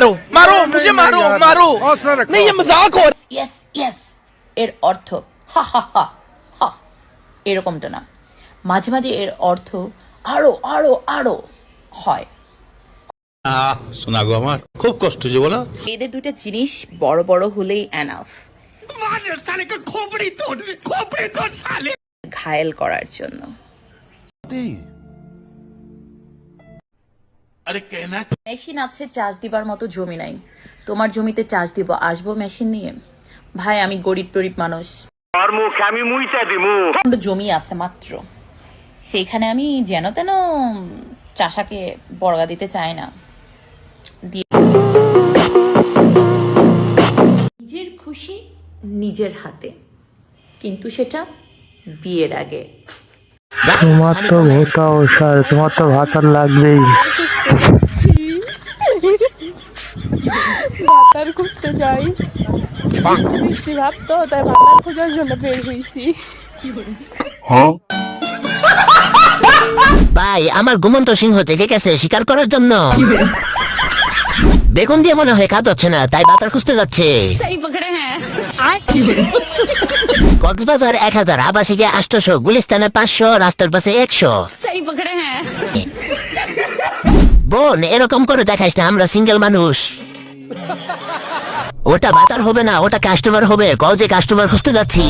मारो मारो मुझे मारो मारो नहीं ये मजाक हो ইয়েস ইয়েস এর অর্থ হা হা হা হা এরকমটা না, মাঝে মাঝে এর অর্থ আরো আরো আরো হয়। শোনা গো আমার খুব কষ্ট যে বলো। এদের দুইটা জিনিস বড় বড় হলেই এনাফ ঘায়েল করার জন্য। মেশিন আছে, চার্জ দিবার মতো জমি নাই। তোমার জমিতে চার্জ দিব, আসবো মেশিন নিয়ে? ভাই আমি গরিব টরিব মানুষ, জমি আছে মাত্র, সেইখানে আমি যেন তেন চাষাকে বর্গা দিতে চাই না। নিজের খুশি নিজের হাতে, কিন্তু সেটা বিয়ের আগে। তোমার তো ভোটা ওষার, তোমার তো ভাত আর লাগবেই। ভাতার খুঁজতে যাই, বৃষ্টি ভাত তো, তাই ভাতার খোঁজার জন্য বের হয়েছি। ভাই আমার ঘুমন্ত সিংহ থেকে গেছে শিকার করার জন্য। বেগুন দিয়ে মনে হয় খাদ হচ্ছে না, তাই বাতার খুঁজতে যাচ্ছে। কক্সবাজার 1000, আবাসিকে 800, গুলিস্তানে 500, রাস্তার পাশে 100। বোন এরকম করে দেখাইস না, আমরা সিঙ্গেল মানুষ। ওটা বাতার হবে না, ওটা কাস্টমার হবে। কল যে কাস্টমার খুঁজতে যাচ্ছি।